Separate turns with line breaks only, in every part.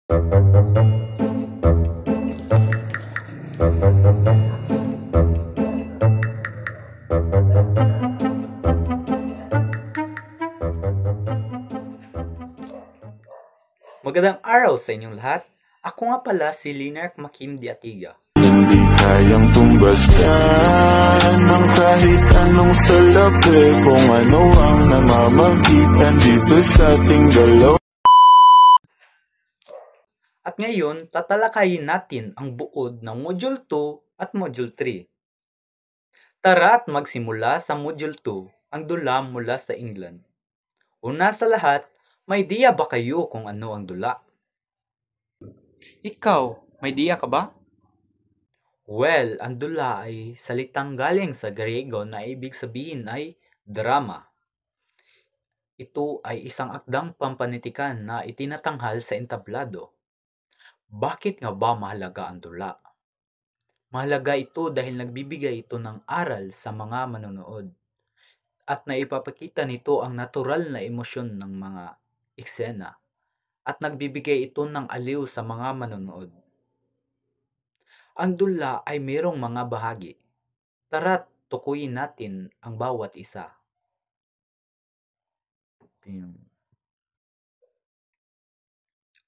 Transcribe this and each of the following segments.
Magandang araw sa inyong lahat. Ako nga pala si Linerk Makim Diatiga.
Hindi kayang tumbasan ng kahit anong salapi, kung ano ang namamagitan dito sa ating dalawa.
At ngayon, tatalakayin natin ang buod ng Module 2 at Module 3. Tara at magsimula sa Module 2, ang dula mula sa England. Una sa lahat, may idea ba kayo kung ano ang dula? Ikaw, may idea ka ba? Well, ang dula ay salitang galing sa Griego na ibig sabihin ay drama. Ito ay isang akdang pampanitikan na itinatanghal sa entablado. Bakit nga ba mahalaga ang dula? Mahalaga ito dahil nagbibigay ito ng aral sa mga manonood at naipapakita nito ang natural na emosyon ng mga eksena at nagbibigay ito ng aliw sa mga manonood. Ang dula ay mayroong mga bahagi. Tara't tukuyin natin ang bawat isa.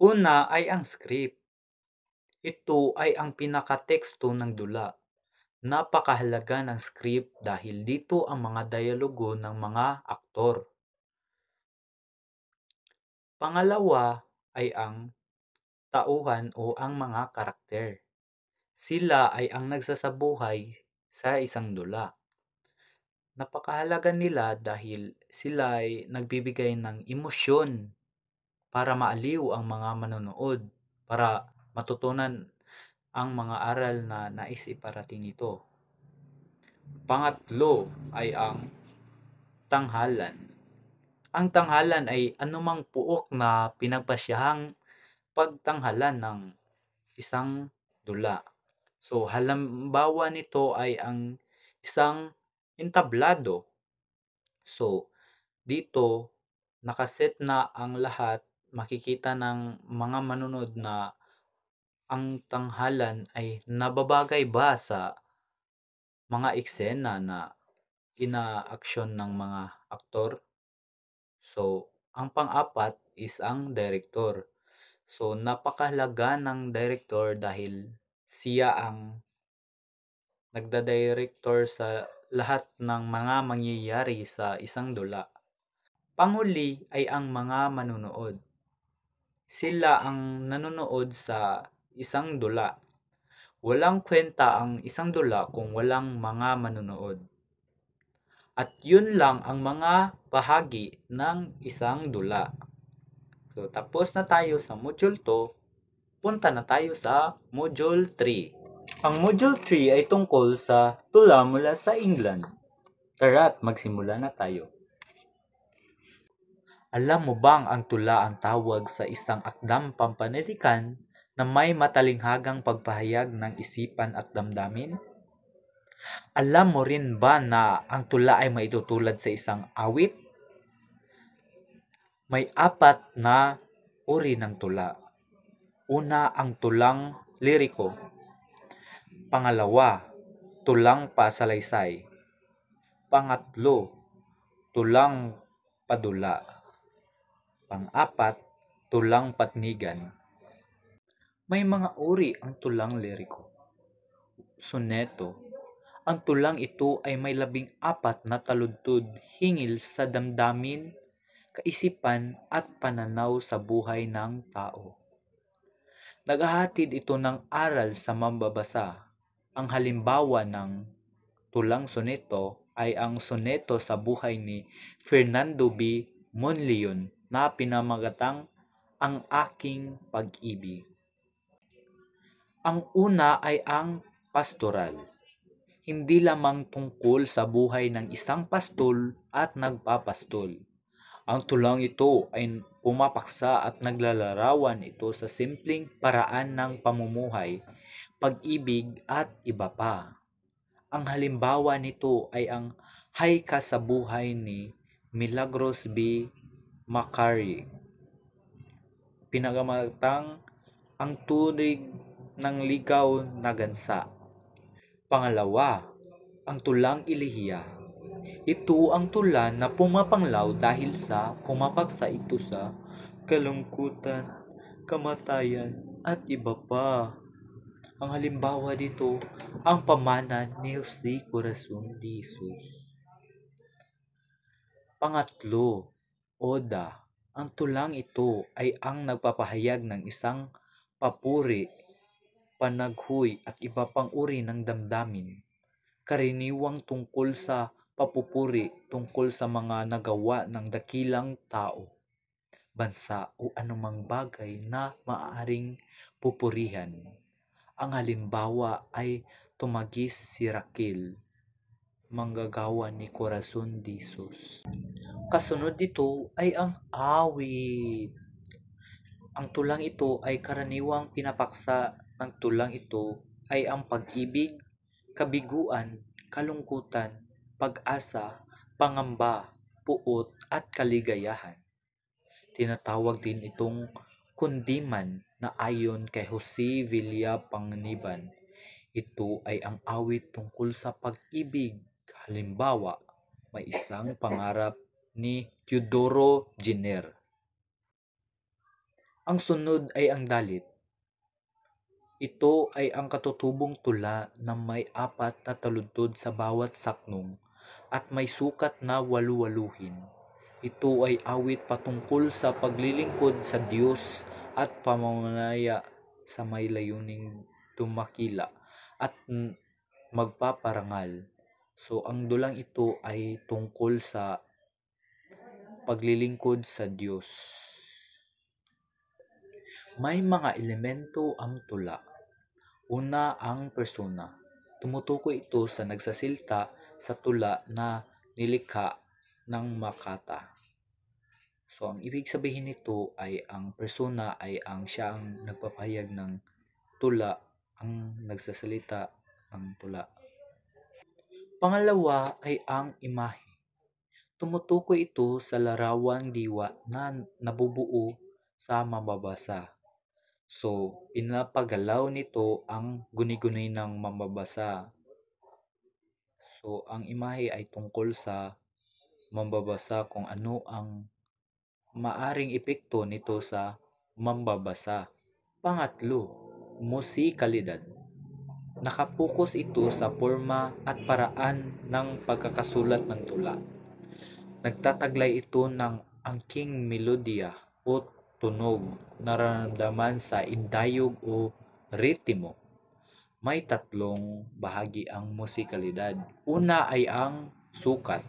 Una ay ang script. Ito ay ang pinakateksto ng dula. Napakahalaga ng script dahil dito ang mga dialogo ng mga aktor. Pangalawa ay ang tauhan o ang mga karakter. Sila ay ang nagsasabuhay sa isang dula. Napakahalaga nila dahil sila ay nagbibigay ng emosyon para maaliw ang mga manonood, para matutunan ang mga aral na nais iparating nito. Pangatlo ay ang tanghalan. Ang tanghalan ay anumang puok na pinagpasyahang pagtanghalan ng isang dula. So, halimbawa nito ay ang isang entablado. So, dito, nakaset na ang lahat, makikita ng mga manunod na ang tanghalan ay nababagay ba sa mga eksena na ina-aksyon ng mga aktor. So, ang pang-apat is ang director. So, napakahalaga ng director dahil siya ang nagda-director sa lahat ng mga mangyayari sa isang dula. Panghuli ay ang mga manunood. Sila ang nanonood sa isang dula. Walang kwenta ang isang dula kung walang mga manunood. At yun lang ang mga bahagi ng isang dula. So, tapos na tayo sa Module 2, punta na tayo sa Module 3. Ang Module 3 ay tungkol sa tula mula sa England. Tara't magsimula na tayo. Alam mo bang ang tula ang tawag sa isang akdang pampanitikan na may matalinghagang pagpahayag ng isipan at damdamin? Alam mo rin ba na ang tula ay maitutulad sa isang awit? May 4 na uri ng tula. Una, ang tulang liriko. Pangalawa, tulang pasalaysay. Pangatlo, tulang padula. Pang-4, tulang patnigan. May mga uri ang tulang liriko. Soneto. Ang tulang ito ay may 14 na taludtod hingil sa damdamin, kaisipan at pananaw sa buhay ng tao. Naghahatid ito ng aral sa mambabasa. Ang halimbawa ng tulang soneto ay ang soneto sa buhay ni Fernando B. Monleon na pinamagatang Ang Aking Pag-ibig. Ang una ay ang pastoral. Hindi lamang tungkol sa buhay ng isang pastol at nagpapastol. Ang tulang ito ay pumapaksa at naglalarawan ito sa simpleng paraan ng pamumuhay, pag-ibig at iba pa. Ang halimbawa nito ay ang Hayka sa Buhay ni Milagros B. Macquarie, pinagamatang ang turig ng ligaw na gansa. Pangalawa, ang tulang ilihiya. Ito ang tula na pumapanglaw dahil sa pumapaksa ito sa kalungkutan, kamatayan, at iba pa. Ang halimbawa dito, ang pamana ni Jose Corazon de Jesus. Pangatlo, oda. Ang tulang ito ay ang nagpapahayag ng isang papuri, panaghoy at iba pang uri ng damdamin. Karaniwang tungkol sa papupuri tungkol sa mga nagawa ng dakilang tao, bansa o anumang bagay na maaaring pupurihan. Ang halimbawa ay tumagis si Raquel, manggagawa ni Corazon de Jesus. Kasunod dito ay ang awit. Ang tulang ito ay karaniwang pinapaksa ng tulang ito ay ang pag-ibig, kabiguan, kalungkutan, pag-asa, pangamba, puot at kaligayahan. Tinatawag din itong kundiman na ayon kay Jose Villapanganiban. Ito ay ang awit tungkol sa pag-ibig. Halimbawa, may isang pangarap ni Teodoro Jenner. Ang sunod ay ang dalit. Ito ay ang katutubong tula na may 4 na taludtod sa bawat saknong at may sukat na walu-waluhin. Ito ay awit patungkol sa paglilingkod sa Diyos at pamamanaya sa may layuning tumakila at magpaparangal. So, ang dulang ito ay tungkol sa paglilingkod sa Diyos. May mga elemento ang tula. Una, ang persona. Tumutukoy ito sa nagsasilta sa tula na nilikha ng makata. So, ang ibig sabihin nito ay ang persona ay ang siya ang nagpapahayag ng tula, ang nagsasalita ng tula. Pangalawa ay ang imahe. Tumutukoy ito sa larawang diwa na nabubuo sa mambabasa. So, pinapagalaw nito ang guni-guni ng mambabasa. So, ang imahe ay tungkol sa mambabasa kung ano ang maaring epekto nito sa mambabasa. Pangatlo, musikalidad. Nakapokus ito sa forma at paraan ng pagkakasulat ng tula. Nagtataglay ito ng angking melodiya o tunog nararamdaman sa indayog o ritmo. May 3 bahagi ang musikalidad. Una ay ang sukat.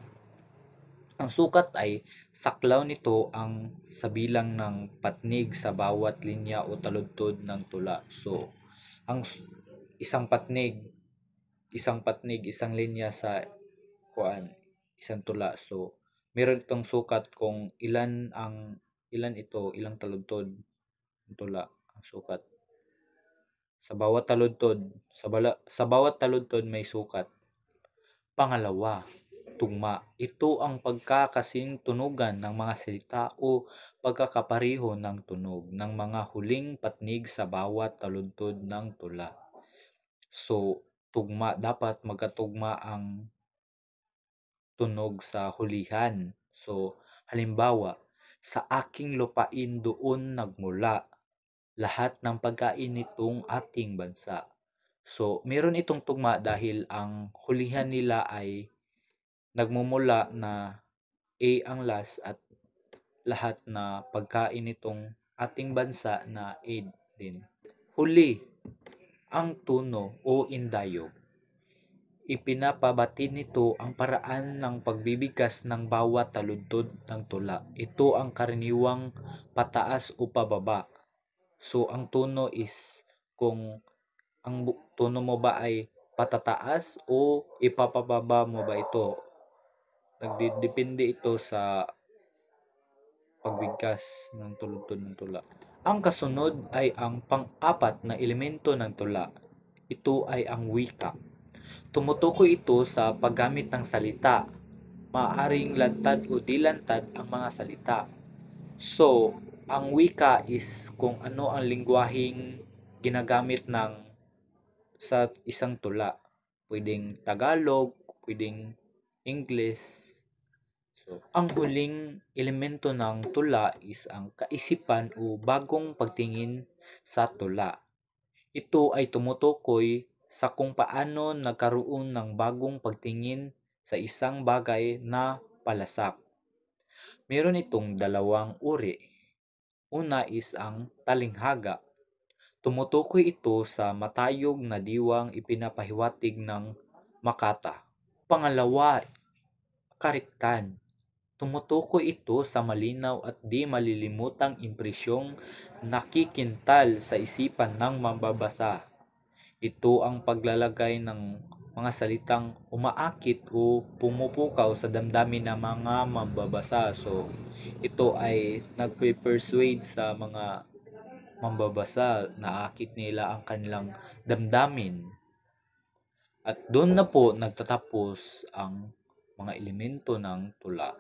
Ang sukat ay saklaw nito ang sa bilang ng patnig sa bawat linya o taludtod ng tula. So, ang isang patnig, isang linya sa isang tula. So, meron itong sukat kung ilan ilang taludtod ng tula ang sukat. Sa bawat taludtod may sukat. Pangalawa, tugma. Ito ang pagkakasing tunugan ng mga salita o pagkakapareho ng tunog ng mga huling patnig sa bawat taludtod ng tula. So, tugma, dapat magkatugma ang tunog sa hulihan. So, halimbawa, sa aking lupain doon nagmula lahat ng pagkain nitong ating bansa. So, meron itong tugma dahil ang hulihan nila ay nagmumula na A ang last at lahat na pagkain nitong ating bansa na A din. Huli, ang tuno o indayog. Ipinapabati nito ang paraan ng pagbibigkas ng bawat taludtod ng tula. Ito ang karaniwang pataas o pababa. So, ang tono is kung ang tono mo ba ay patataas o ipapababa mo ba ito. Nagdepende ito sa pagbigkas ng taludtod ng tula. Ang kasunod ay ang pang-4 na elemento ng tula. Ito ay ang wika. Tumutukoy ito sa paggamit ng salita. Maaaring lantad o dilantad ang mga salita. So, ang wika is kung ano ang lingwaheng ginagamit sa isang tula. Pwedeng Tagalog, pwedeng English. So, ang huling elemento ng tula is ang kaisipan o bagong pagtingin sa tula. Ito ay tumutukoy sa kung paano nagkaroon ng bagong pagtingin sa isang bagay na palasak. Meron itong dalawang uri. Una is ang talinghaga. Tumutukoy ito sa matayog na diwang ipinapahiwatig ng Makata. Pangalawa, kariktan. Tumutukoy ito sa malinaw at di malilimutang impresyong nakikintal sa isipan ng mambabasa. Ito ang paglalagay ng mga salitang umaakit o pumupukaw sa damdamin ng mga mambabasa. So, ito ay nagpe-persuade sa mga mambabasa na akit nila ang kanilang damdamin. At doon na po nagtatapos ang mga elemento ng tula.